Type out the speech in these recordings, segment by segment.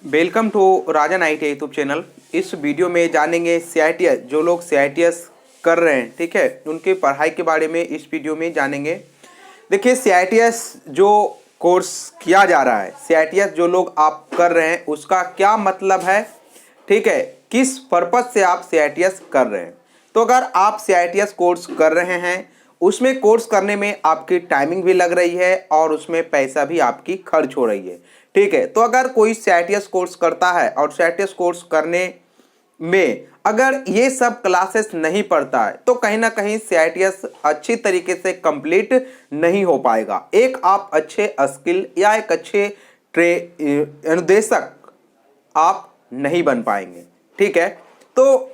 Welcome to Rajan IT YouTube channel. इस video में जानेंगे सीआईटीएस, जो लोग सीआईटीएस कर रहे हैं, ठीक है, उनकी पढ़ाई के बारे में इस वीडियो में जानेंगे। देखिए, सीआईटीएस जो कोर्स किया जा रहा है, सीआईटीएस जो लोग आप कर रहे हैं उसका क्या मतलब है, ठीक है, किस पर्पज से आप सीआईटीएस कर रहे हैं। तो अगर आप सीआईटीएस कोर्स कर रहे हैं, उसमें कोर्स करने में आपकी टाइमिंग भी लग रही है और उसमें पैसा भी आपकी खर्च हो रही है, ठीक है। तो अगर कोई सीआईटीएस कोर्स करता है और सीआईटीएस कोर्स करने में अगर ये सब क्लासेस नहीं पढ़ता है तो कहीं ना कहीं सीआईटीएस अच्छी तरीके से कंप्लीट नहीं हो पाएगा। एक आप अच्छे स्किल या एक अच्छे अनुदेशक आप नहीं बन पाएंगे, ठीक है। तो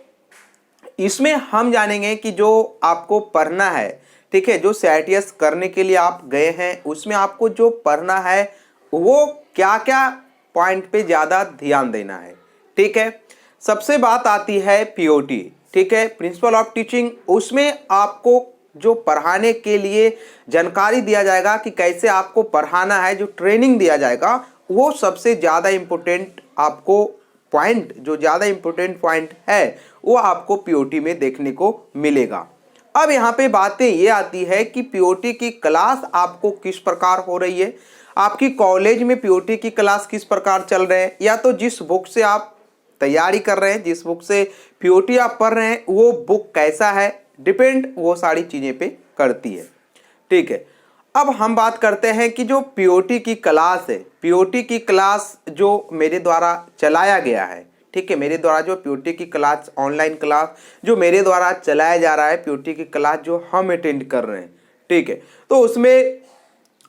इसमें हम जानेंगे कि जो आपको पढ़ना है, ठीक है, जो सीआईटीएस करने के लिए आप गए हैं उसमें आपको जो पढ़ना है वो क्या क्या पॉइंट पे ज़्यादा ध्यान देना है, ठीक है। सबसे बात आती है पीओटी, ठीक है, प्रिंसिपल ऑफ टीचिंग। उसमें आपको जो पढ़ाने के लिए जानकारी दिया जाएगा कि कैसे आपको पढ़ाना है, जो ट्रेनिंग दिया जाएगा वो सबसे ज़्यादा इम्पोर्टेंट आपको पॉइंट, जो ज़्यादा इम्पोर्टेंट पॉइंट है वो आपको पीओटी में देखने को मिलेगा। अब यहाँ पे बातें ये आती है कि पीओटी की क्लास आपको किस प्रकार हो रही है, आपकी कॉलेज में पीओटी की क्लास किस प्रकार चल रहे हैं, या तो जिस बुक से आप तैयारी कर रहे हैं, जिस बुक से पीओटी आप पढ़ रहे हैं वो बुक कैसा है, डिपेंड वो सारी चीज़ें पे करती है, ठीक है। अब हम बात करते हैं कि जो पीओटी की क्लास है, पीओटी की क्लास जो मेरे द्वारा चलाया गया है, ठीक है, मेरे द्वारा जो पीओटी की क्लास, ऑनलाइन क्लास जो मेरे द्वारा चलाया जा रहा है, पीओटी की क्लास जो हम अटेंड कर रहे हैं, ठीक है, तो उसमें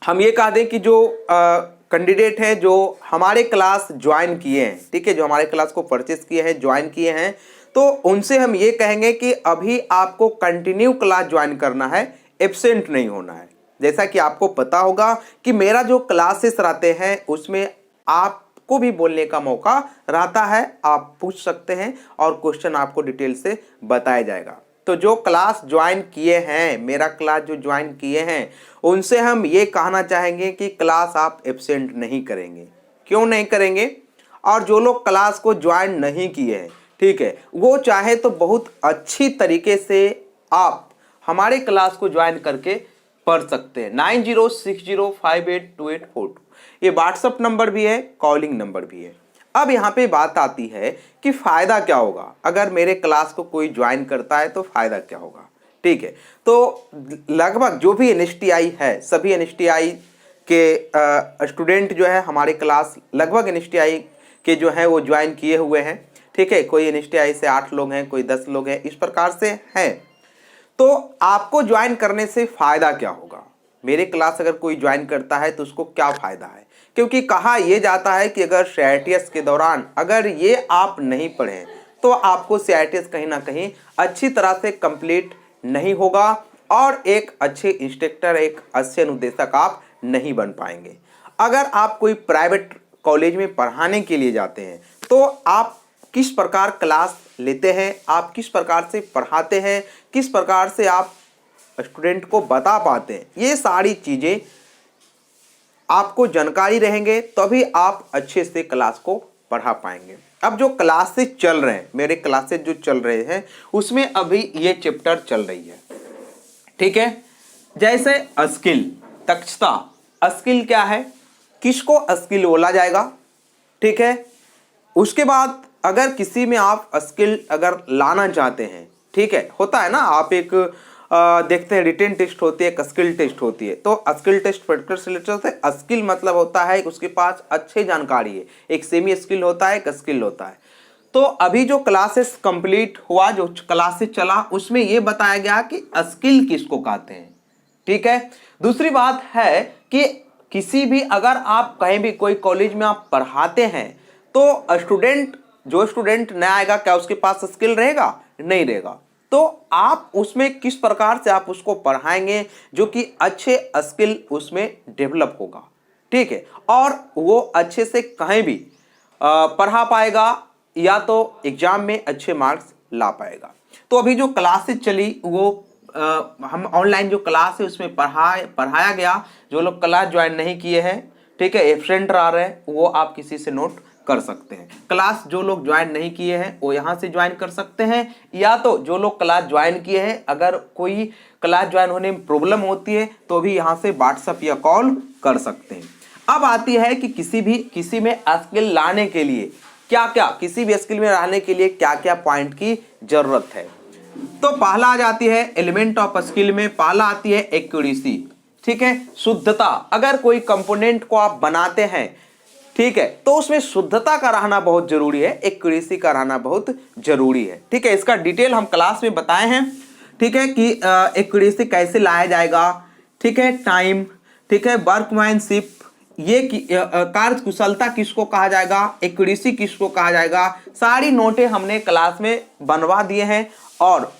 हम ये कह दें कि जो कैंडिडेट हैं जो हमारे क्लास ज्वाइन किए हैं, ठीक है, जो हमारे क्लास को परचेस किए हैं, ज्वाइन किए हैं, तो उनसे हम ये कहेंगे कि अभी आपको कंटिन्यू क्लास ज्वाइन करना है, एब्सेंट नहीं होना है। जैसा कि आपको पता होगा कि मेरा जो क्लासेस रहते हैं उसमें आपको भी बोलने का मौका रहता है, आप पूछ सकते हैं और क्वेश्चन आपको डिटेल से बताया जाएगा। तो जो क्लास ज्वाइन किए हैं, मेरा क्लास जो ज्वाइन किए हैं, उनसे हम ये कहना चाहेंगे कि क्लास आप एब्सेंट नहीं करेंगे। क्यों नहीं करेंगे? और जो लोग क्लास को ज्वाइन नहीं किए हैं, ठीक है, वो चाहे तो बहुत अच्छी तरीके से आप हमारे क्लास को ज्वाइन करके पढ़ सकते हैं। 9060582842 ये व्हाट्सअप नंबर भी है, कॉलिंग नंबर भी है। अब यहाँ पे बात आती है कि फ़ायदा क्या होगा अगर मेरे क्लास को कोई ज्वाइन करता है, तो फ़ायदा क्या होगा, ठीक है। तो लगभग जो भी एनएसटीआई है, सभी एनएसटीआई के स्टूडेंट जो है हमारे क्लास, लगभग एनएसटीआई के जो हैं वो ज्वाइन किए हुए हैं, ठीक है। कोई एनएसटीआई से 8 लोग हैं, कोई 10 लोग हैं, इस प्रकार से हैं। तो आपको ज्वाइन करने से फ़ायदा क्या होगा? मेरे क्लास अगर कोई ज्वाइन करता है तो उसको क्या फ़ायदा है? क्योंकि कहा यह जाता है कि अगर सीआईटीएस के दौरान अगर ये आप नहीं पढ़ें तो आपको सीआईटीएस कहीं ना कहीं अच्छी तरह से कंप्लीट नहीं होगा और एक अच्छे इंस्ट्रक्टर, एक अच्छे अनुदेशक आप नहीं बन पाएंगे। अगर आप कोई प्राइवेट कॉलेज में पढ़ाने के लिए जाते हैं तो आप किस प्रकार क्लास लेते हैं, आप किस प्रकार से पढ़ाते हैं, किस प्रकार से आप स्टूडेंट को बता पाते हैं, ये सारी चीज़ें आपको जानकारी रहेंगे तभी आप अच्छे से क्लास को पढ़ा पाएंगे। अब जो क्लासेस चल रहे हैं, मेरे क्लासेस जो चल रहे हैं उसमें अभी ये चैप्टर चल रही है, ठीक है। जैसे स्किल, दक्षता, स्किल क्या है, किसको स्किल बोला जाएगा, ठीक है। उसके बाद अगर किसी में आप स्किल अगर लाना चाहते हैं, ठीक है, होता है ना, आप एक देखते हैं रिटेन टेस्ट होती है, एक स्किल टेस्ट होती है। तो स्किल टेस्ट पर्टिकुलर सिलेक्टर से, स्किल मतलब होता है उसके पास अच्छी जानकारी है, एक सेमी स्किल होता है, एक स्किल होता है। तो अभी जो क्लासेस कंप्लीट हुआ, जो क्लासेस चला, उसमें ये बताया गया कि स्किल किसको कहते हैं, ठीक है। दूसरी बात है कि किसी भी अगर आप कहीं भी कोई कॉलेज में आप पढ़ाते हैं तो जो स्टूडेंट नया आएगा, क्या उसके पास स्किल रहेगा? नहीं रहेगा। तो आप उसमें किस प्रकार से आप उसको पढ़ाएंगे जो कि अच्छे स्किल उसमें डेवलप होगा, ठीक है, और वो अच्छे से कहीं भी पढ़ा पाएगा या तो एग्जाम में अच्छे मार्क्स ला पाएगा। तो अभी जो क्लासेस चली वो हम ऑनलाइन जो क्लास है उसमें पढ़ाया गया। जो लोग क्लास ज्वाइन नहीं किए हैं, ठीक है, एब्सेंट रह रहे हैं, वो आप किसी से नोट कर सकते हैं। क्लास जो लोग ज्वाइन नहीं किए हैं वो यहाँ से ज्वाइन कर सकते हैं, या तो जो लोग क्लास ज्वाइन किए हैं अगर कोई क्लास ज्वाइन होने में प्रॉब्लम होती है तो भी यहाँ से व्हाट्सएप या कॉल कर सकते हैं। अब आती है कि किसी में स्किल लाने के लिए क्या क्या, किसी भी स्किल में रहने के लिए क्या क्या पॉइंट की जरूरत है। तो पहला आ जाती है एलिमेंट ऑफ स्किल में, पहला आती है एक्यूरेसी, ठीक है, शुद्धता। अगर कोई कंपोनेंट को आप बनाते हैं, ठीक है, तो उसमें शुद्धता का रहना बहुत जरूरी है, एक्यूरेसी का रहना बहुत जरूरी है, ठीक है। इसका डिटेल हम क्लास में बताए हैं, ठीक है, कि एक्यूरेसी कैसे लाया जाएगा, ठीक है, टाइम, ठीक है, वर्कमैनशिप, ये कार्य कुशलता किसको कहा जाएगा, एक्यूरेसी किसको कहा जाएगा, सारी नोटें हमने क्लास में बनवा दिए हैं और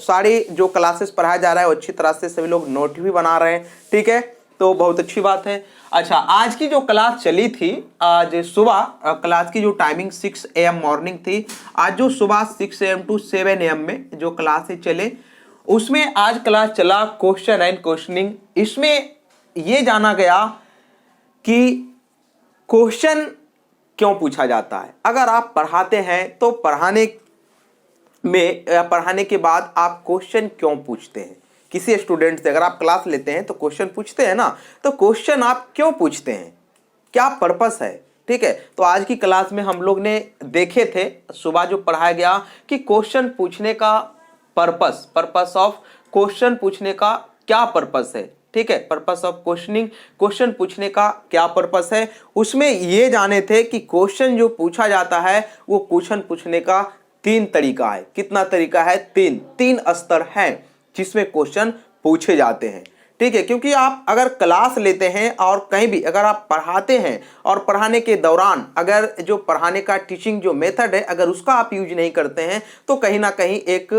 सारी जो क्लासेस पढ़ाया जा रहा है वो अच्छी तरह से सभी लोग नोट भी बना रहे हैं, ठीक है, तो बहुत अच्छी बात है। अच्छा, आज की जो क्लास चली थी, आज सुबह क्लास की जो टाइमिंग 6 AM मॉर्निंग थी, आज जो सुबह 6 AM to 7 AM में जो क्लासेस चले उसमें आज क्लास चला क्वेश्चन एंड क्वेश्चनिंग। इसमें ये जाना गया कि क्वेश्चन क्यों पूछा जाता है। अगर आप पढ़ाते हैं तो पढ़ाने के बाद आप क्वेश्चन क्यों पूछते हैं किसी स्टूडेंट से। अगर आप क्लास लेते हैं तो क्वेश्चन पूछते हैं ना, तो क्वेश्चन आप क्यों पूछते हैं, क्या पर्पस है, ठीक है। तो आज की क्लास में हम लोग ने देखे थे, सुबह जो पढ़ाया गया कि क्वेश्चन पूछने का पर्पस ऑफ क्वेश्चन पूछने का क्या पर्पस है, ठीक है, पर्पस ऑफ क्वेश्चनिंग, क्वेश्चन पूछने का क्या पर्पस है। उसमें ये जाने थे कि क्वेश्चन जो पूछा जाता है वो क्वेश्चन पूछने का 3 तरीका है। कितना तरीका है, 3 स्तर हैं जिसमें क्वेश्चन पूछे जाते हैं, ठीक है। क्योंकि आप अगर क्लास लेते हैं और कहीं भी अगर आप पढ़ाते हैं और पढ़ाने के दौरान अगर जो पढ़ाने का टीचिंग जो मेथड है अगर उसका आप यूज नहीं करते हैं तो कहीं ना कहीं एक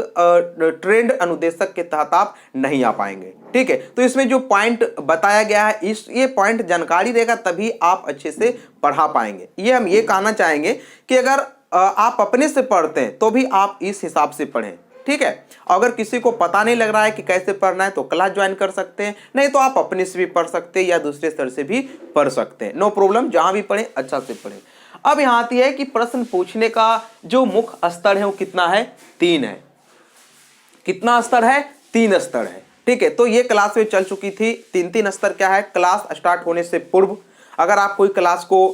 ट्रेंड अनुदेशक के तहत आप नहीं आ पाएंगे, ठीक है। तो इसमें जो पॉइंट बताया गया है ये पॉइंट जानकारी रहेगा तभी आप अच्छे से पढ़ा पाएंगे। ये हम ये कहना चाहेंगे कि अगर आप अपने से पढ़ते हैं तो भी आप इस हिसाब से पढ़ें, ठीक है। अगर किसी को पता नहीं लग रहा है कि कैसे पढ़ना है तो क्लास ज्वाइन कर सकते हैं, नहीं तो आप अपने से भी पढ़ सकते हैं या दूसरे स्तर से भी पढ़ सकते हैं, नो प्रॉब्लम, जहां भी पढ़ें अच्छा से पढ़ें। अब यहाँ आती है कि प्रश्न पूछने का जो मुख्य स्तर है वो कितना है, 3 है। कितना स्तर है, 3 स्तर है, ठीक है। तो ये क्लास में चल चुकी थी। 3 स्तर क्या है, क्लास स्टार्ट होने से पूर्व अगर आप कोई क्लास को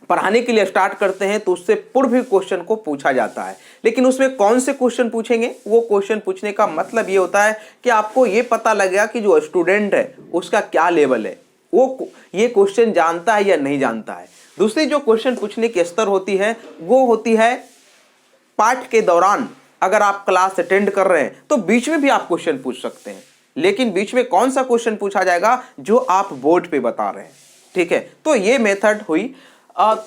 पढ़ाने के लिए स्टार्ट करते हैं तो उससे पूर्व भी क्वेश्चन को पूछा जाता है। लेकिन उसमें कौन से क्वेश्चन पूछेंगे, वो क्वेश्चन पूछने का मतलब ये होता है कि आपको ये पता लगेगा कि जो स्टूडेंट है उसका क्या लेवल है, वो ये क्वेश्चन जानता है या नहीं जानता है। दूसरी जो क्वेश्चन पूछने की स्तर होती है वो होती है पाठ के दौरान। अगर आप क्लास अटेंड कर रहे हैं तो बीच में भी आप क्वेश्चन पूछ सकते हैं, लेकिन बीच में कौन सा क्वेश्चन पूछा जाएगा जो आप बोर्ड पे बता रहे हैं, ठीक है। तो ये मेथड हुई।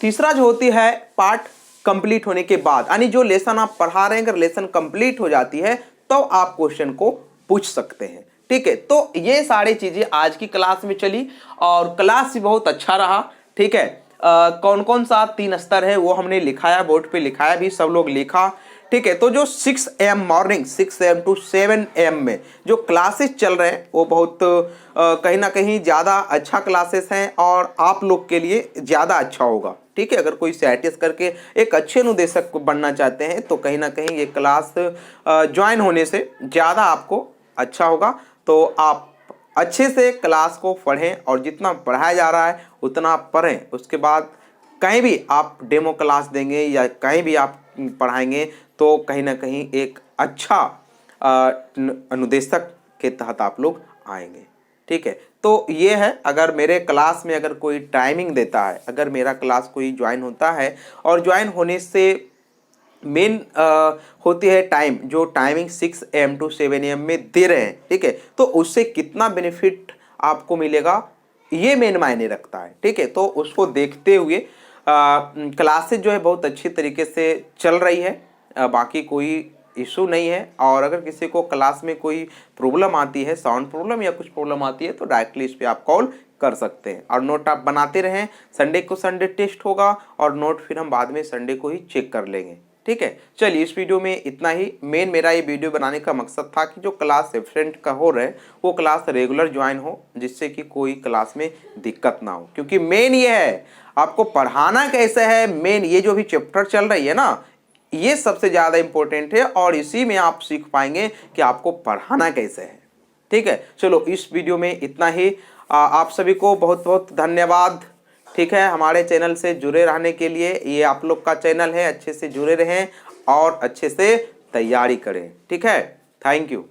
तीसरा जो होती है पार्ट कंप्लीट होने के बाद, यानी जो लेसन आप पढ़ा रहे हैं अगर लेसन कंप्लीट हो जाती है तो आप क्वेश्चन को पूछ सकते हैं, ठीक है। तो ये सारी चीजें आज की क्लास में चली और क्लास भी बहुत अच्छा रहा, ठीक है। कौन कौन सा 3 स्तर है वो हमने लिखाया, बोर्ड पे लिखाया भी, सब लोग लिखा, ठीक है। तो जो 6 AM morning 6 AM to 7 AM में जो क्लासेस चल रहे हैं वो बहुत कहीं ना कहीं ज़्यादा अच्छा क्लासेस हैं और आप लोग के लिए ज़्यादा अच्छा होगा, ठीक है। अगर कोई CITS करके एक अच्छे अनुदेशक बनना चाहते हैं तो कहीं ना कहीं ये क्लास ज्वाइन होने से ज़्यादा आपको अच्छा होगा। तो आप अच्छे से क्लास को पढ़ें और जितना पढ़ाया जा रहा है उतना पढ़ें। उसके बाद कहीं भी आप डेमो क्लास देंगे या कहीं भी आप पढ़ाएंगे तो कहीं ना कहीं एक अच्छा अनुदेशक के तहत आप लोग आएंगे, ठीक है। तो ये है, अगर मेरे क्लास में अगर कोई टाइमिंग देता है, अगर मेरा क्लास कोई ज्वाइन होता है और ज्वाइन होने से मेन होती है टाइम, जो टाइमिंग 6 AM to 7 AM में दे रहे हैं, ठीक है, तो उससे कितना बेनिफिट आपको मिलेगा ये मेन मायने रखता है, ठीक है। तो उसको देखते हुए क्लासेज जो है बहुत अच्छी तरीके से चल रही है, बाकी कोई इशू नहीं है। और अगर किसी को क्लास में कोई प्रॉब्लम आती है, साउंड प्रॉब्लम या कुछ प्रॉब्लम आती है तो डायरेक्टली इस पर आप कॉल कर सकते हैं। और नोट आप बनाते रहें, संडे को संडे टेस्ट होगा और नोट फिर हम बाद में संडे को ही चेक कर लेंगे, ठीक है। चलिए इस वीडियो में इतना ही। मेन मेरा ये वीडियो बनाने का मकसद था कि जो क्लास एब्सेंट का हो रहे वो क्लास रेगुलर ज्वाइन हो, जिससे कि कोई क्लास में दिक्कत ना हो। क्योंकि मेन ये है आपको पढ़ाना कैसे है, मेन ये जो भी चैप्टर चल रही है ना, ये सबसे ज़्यादा इंपॉर्टेंट है और इसी में आप सीख पाएंगे कि आपको पढ़ाना कैसे है। ठीक है, चलो इस वीडियो में इतना ही। आप सभी को बहुत बहुत धन्यवाद। ठीक है, हमारे चैनल से जुड़े रहने के लिए। ये आप लोग का चैनल है, अच्छे से जुड़े रहें और अच्छे से तैयारी करें। ठीक है, थैंक यू।